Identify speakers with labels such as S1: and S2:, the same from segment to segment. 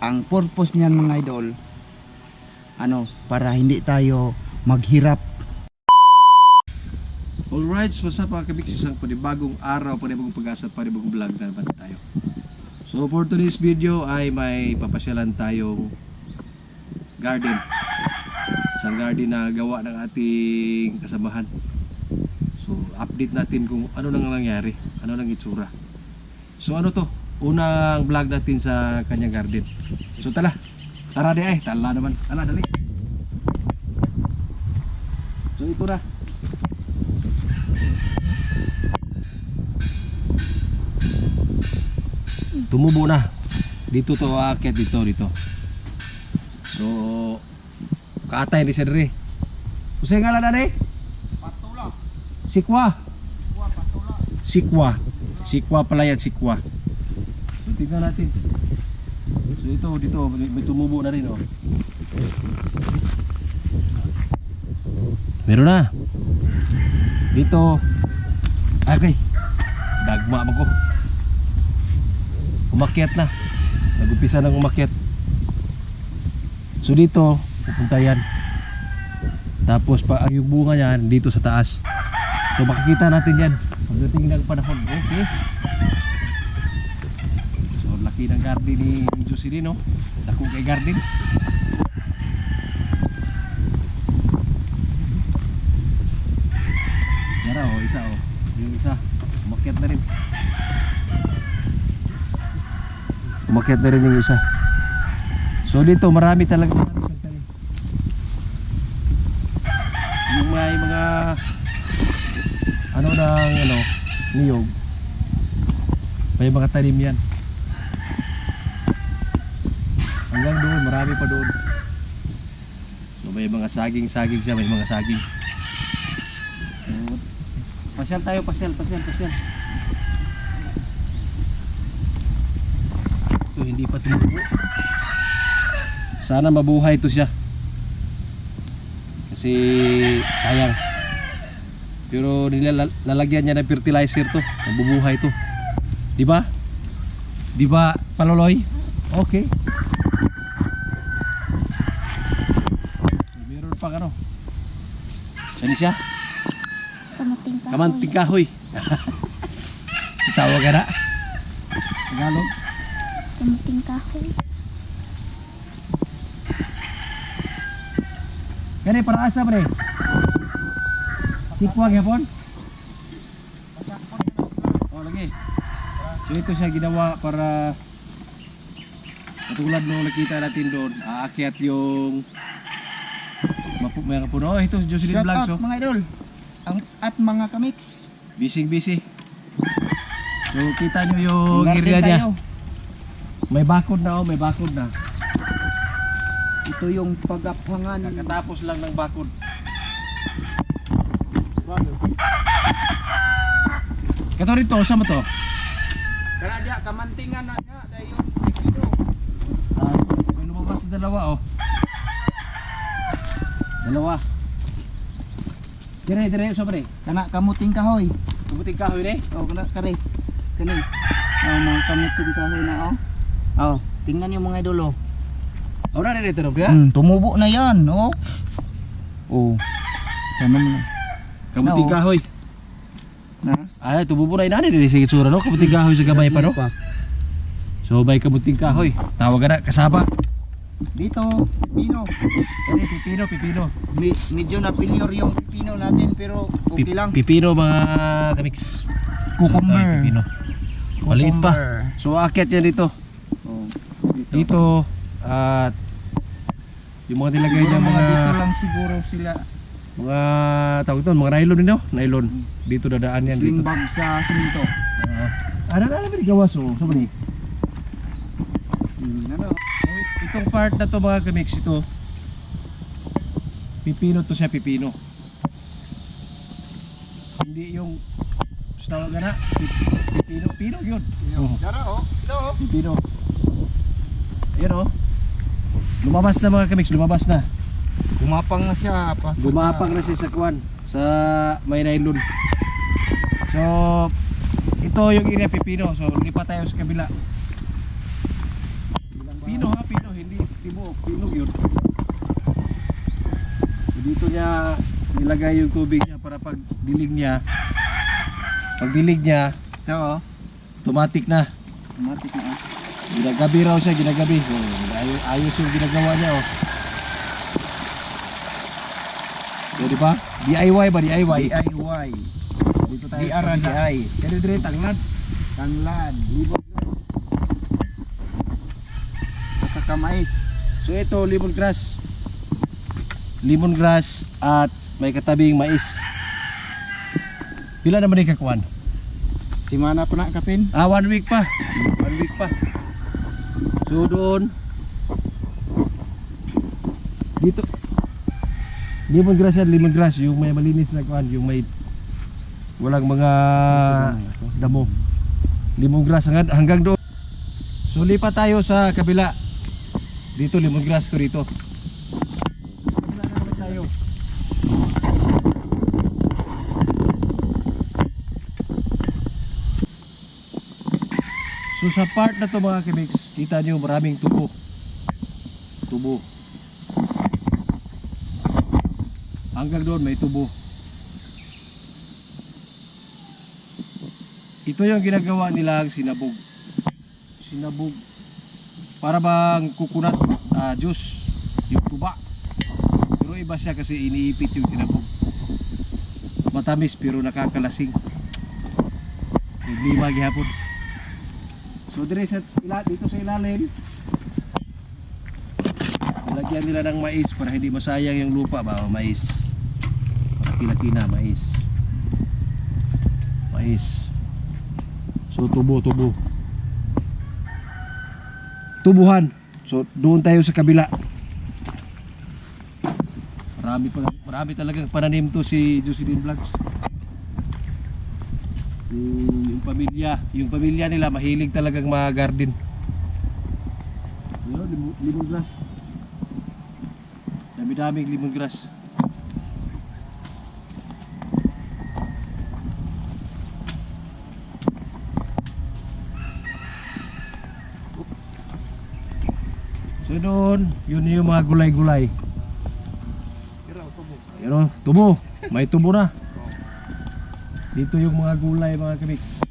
S1: ang purpose niyan mga idol, ano, para hindi tayo maghirap.
S2: Alright, so what's up mga kabix, isang panibagong araw, panibagong pag-asa, panibagong vlog na naman tayo. So for today's video ay may papasyalan tayong garden. Isang garden na gawa ng ating kasamahan. So update natin kung ano nang nangyari, ano nang itsura. So ano to? Unang vlog natin sa kanyang garden. So tara di ay, tala naman. Tala, dali. So ito na. Tumubo na. Dito to aakyat dito. So kaatay ni Cedri. Usay ngalan na ni?
S1: Patula.
S2: Sikwa.
S1: Patula.
S2: Sikwa pala yan, sikwa. So, tingnan natin. So ito dito may tumubo na rin oh. Meron na. Dito. Okay. Dagma mo ko. Umakyat na. Nag-umpisa ng umakyat. So dito, pupunta yan. Tapos pa yung bunga niyan dito sa taas. So makikita natin yan pagdating ng panahon. Okay. So laki ng garden ni Jocelyn, no? Dako kay garden. Yara oh, isa oh. Yung isa, umakyat na rin. Umakyat na rin yung isa. So dito marami talaga siyang tanim. Yung may mga niyog. May mga tanim yan. Hanggang doon, marami pa doon. So may mga saging siya, may mga saging. So, pasyal tayo, pasyal. Ito hindi pa tumubo. Sana mabuhay ito siya. Kasi sayang. Pero nilalagyan niya ng fertilizer to. Mabubuhay to. Di ba? Di ba, Paloloy? Okay. So, meron pa ano? Saan siya? Kamanting kahoy. Si tawag ka na? Tagalog?
S3: Kamuting kahoy.
S2: Kani para asa ba ni? Sikwang yapon? Oh lagi. So ito siya ginawa para katulad nung nakita natin doon, aakyat yung mga puno. Oh, ito Jocelyn Vlogs oh.
S1: Mga idol. At mga kamix.
S2: Busy. So kita nyo yung area niya. May bakod na oh, may bakod na.
S1: Ito yung pagapangan.
S2: Kakatapos lang ng bakod. Kato rito, saan mo to?
S1: Kaya diya, kamantingan na niya. Dahil yung pipido.
S2: May lumabas na dalawa oh. Dalawa. Dire, saan ba rin?
S1: Kana kamuting kahoy.
S2: Kamuting kahoy rin?
S1: Oh, kana kare. Kani. Oh, mga kamuting kahoy na oh. Oh, tingnan niyo mga idol oh.
S2: Ora rin ito na
S1: Tumubo na yan, oh. Oh. Tanong na.
S2: Kamuting
S1: No.
S2: kahoy.
S1: Na?
S2: Ay, tumubo na inani din sa itsura no? Kamuting kahoy sa gamay pa no? So may kamuting kahoy. Tawag ka na, kasaba.
S1: Dito, pipino.
S2: Ano pipino.
S1: Medyo na-failure yung pipino natin pero okay lang.
S2: Pipino mga kamix.
S1: Cucumber.
S2: Ay, pipino. Maliit pa.
S1: Cucumber.
S2: So aakyat yan dito.
S1: Oh,
S2: Dito at yung mga nilagay
S1: siguro
S2: niya
S1: mga
S2: mga
S1: dito lang siguro sila.
S2: tawag ito, mga nylon din no? Nylon. Dito dadaan yan
S1: Sling
S2: dito.
S1: bag sa simento.
S2: Ano na naman gawas oh. So mani.
S1: Ano?
S2: Itong part na to mga kamix ito. Pipino to siya, pipino. Hindi yung tawag na pipino yun. Oh.
S1: Dara oh. Ito oh.
S2: Pipino. Ayan oh. Lumabas na mga kamix, lumabas na.
S1: Gumapang na siya.
S2: Gumapang na siya sa kwan, sa may nylon. So ito yung area pipino. So lipat tayo sa kabila. Pino ha, pino. tibuok, tinog yun. So, dito niya nilagay yung tubig niya para pag dilig niya,
S1: Ito oh.
S2: automatic na.
S1: Automatic na oh.
S2: Ginagabi raw siya, ginagabi. So, ayos yung ginagawa niya oh. So, di ba? DIY ba? DIY.
S1: DIY.
S2: Dito tayo.
S1: DRDI.
S2: Kaya dire tanglad.
S1: Tanglad. At saka mais.
S2: So ito lemongrass. Lemongrass at may katabing mais. Pila naman yung kakuan?
S1: Simana pa na kapin.
S2: 1 week pa. 1 week pa. So doon dito lemongrass yan, lemongrass yung may malinis na kuan, yung may walang mga damo. Lemongrass hanggang doon. So lipat tayo sa kabila. Dito lemongrass to dito. Kabila na naman tayo. So sa part na to mga kimiks, kita nyo maraming tubo. Tubo. Hanggang doon may tubo. Ito yung ginagawa nilang sinabog. Sinabog. Para bang coconut juice. Yung tuba. Pero iba siya kasi iniipit yung sinabog. Matamis pero nakakalasing. Problema gihapon. So dito sa ilalim, lagyan nila ng mais para hindi masayang yung lupa ba, mais. Laki-laki na mais. Mais. So tubo. Tubuhan. So doon tayo sa kabila. Marami talagang pananim to si Jocelyn Vlogs. Yung pamilya nila mahilig talagang mag-garden. Yun, lemongrass. Dami-daming lemongrass. So doon, yun yung mga gulay-gulay. Pero tubo, may tubo na. Dito yung mga gulay mga kamiks.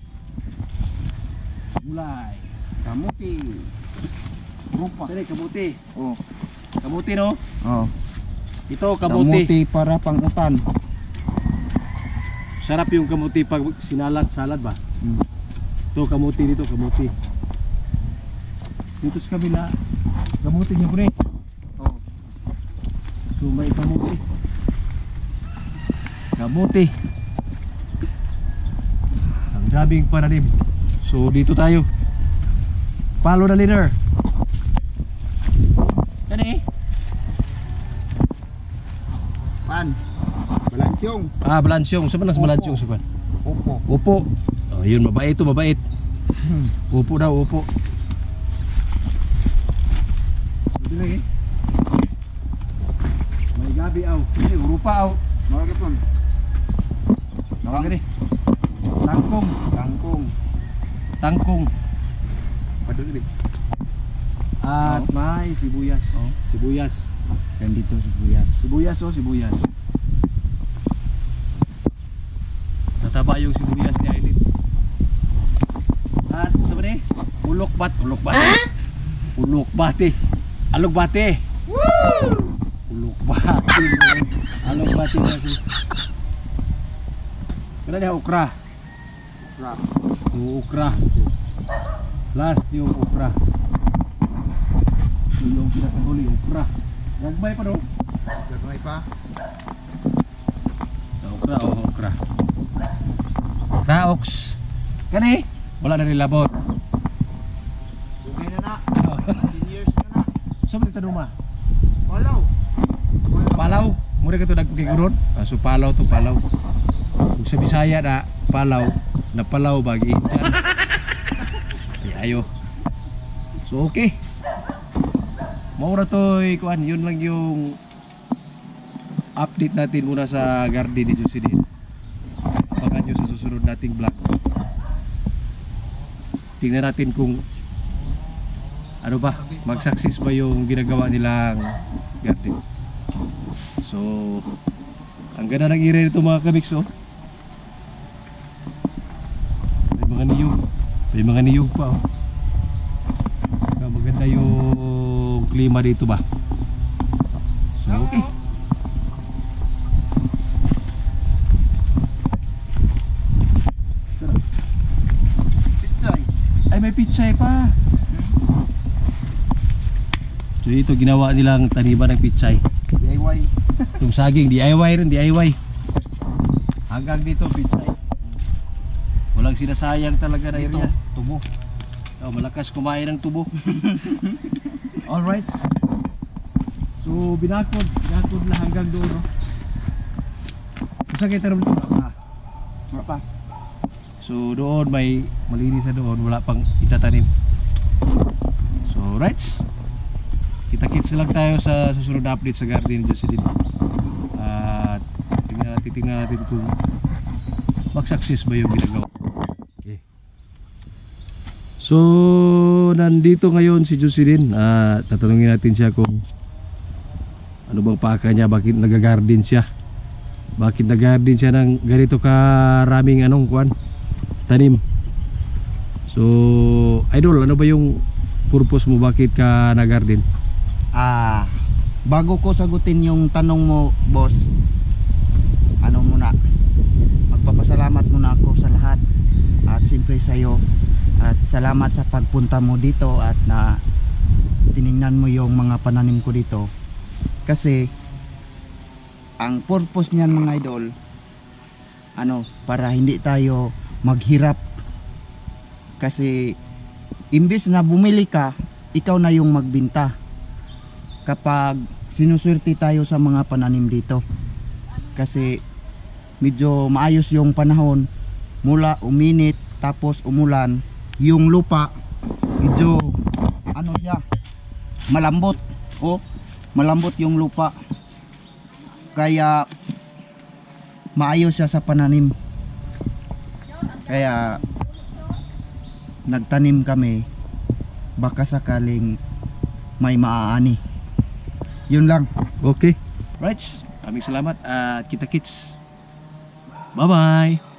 S2: Gulay.
S1: Kamuti. Rupa.
S2: Sali, kamuti.
S1: Oh.
S2: Kamuti no?
S1: Oh.
S2: Ito kamuti.
S1: Kamuti para pang-utan.
S2: Sarap yung kamuti pag salad ba? Ito kamuti dito, kamuti. Dito sa kabila, kamuti niya po rin.
S1: Oh.
S2: So may kamuti. Kamuti. Ang daming pananim. So dito tayo. Follow the leader. Kani?
S1: Pan. Balansyong.
S2: Balansyong. Saan ba nas balansyong sa kwan?
S1: Upo.
S2: Upo. Oh, yun, mabait to, mabait. Upo daw, upo. Dito lagi. May gabi aw. Ini urupa aw.
S1: Mga kapon.
S2: Nawag gani. Tangkong.
S1: Kangkong.
S2: Tangkong.
S1: Paduli.
S2: At may sibuyas.
S1: Oh.
S2: Sibuyas.
S1: Yan dito sibuyas.
S2: Sibuyas oh, sibuyas. Tataba yung sibuyas ni Aileen. At sa ba ni? Ulokbat. Ulokbate. Alugbate. Ulokbate. Alugbate kasi. Kaya niya okra.
S1: Ra.
S2: Okra. Last yung okra. Yung pinakahuli, okra. Nagbay pa no?
S1: Gagawin pa.
S2: Okra o okra. Saoks. Kani? Wala na nilabot.
S1: Okay na na. 10 years na na.
S2: So mo dito duma?
S1: Palaw.
S2: Palaw. Muna ka ito nagpagiguron. So palaw to palaw. Kung sa Bisaya na palaw, na palaw bagi dyan. Ayo. So okay. Maura to'y kuan, yun lang yung update natin muna sa garden ni Jocelyn. Abangan nyo sa susunod nating vlog. Tingnan natin kung ano ba, mag-success ba yung ginagawa nilang garden. So, ang ganda ng area nito mga kabiks, oh. May mga niyog pa, oh. Saka maganda yung klima dito ba. So, okay.
S1: Pitsay.
S2: Ay, may pitsay pa. So ito ginawa nilang taniman ng pitsay.
S1: DIY.
S2: Itong saging, DIY rin, DIY. Hanggang dito pitsay. Walang sinasayang talaga na area.
S1: Tubo.
S2: Oh, malakas kumain ng tubo. Alright. So binakod na hanggang doon, no? Kung kita naman ito,
S1: Wala pa.
S2: so doon may malinis na doon, wala pang itatanim. So right. Kita-kits lang tayo sa susunod na update sa garden ni Jocelyn. At tingnan natin kung mag-success ba yung ginagawa. Okay. So nandito ngayon si Jocelyn. Tatanungin natin siya kung ano bang paka niya, bakit nag-garden siya. Bakit nag-garden siya ng ganito karaming tanim. So idol, ano ba yung purpose mo, bakit ka nag-garden?
S1: Bago ko sagutin yung tanong mo, boss, magpapasalamat muna ako sa lahat at siyempre sa iyo, at salamat sa pagpunta mo dito at na tiningnan mo yung mga pananim ko dito, kasi ang purpose niyan mga idol, para hindi tayo maghirap, kasi imbes na bumili ka, ikaw na yung magbinta kapag sinuswerte tayo sa mga pananim dito. Kasi medyo maayos yung panahon, mula uminit tapos umulan, yung lupa medyo siya, malambot. Malambot yung lupa, kaya maayos siya sa pananim. Kaya nagtanim kami, baka sakaling may maaani. Yun lang.
S2: Okay. Right. Maraming salamat at kita-kits. Bye-bye.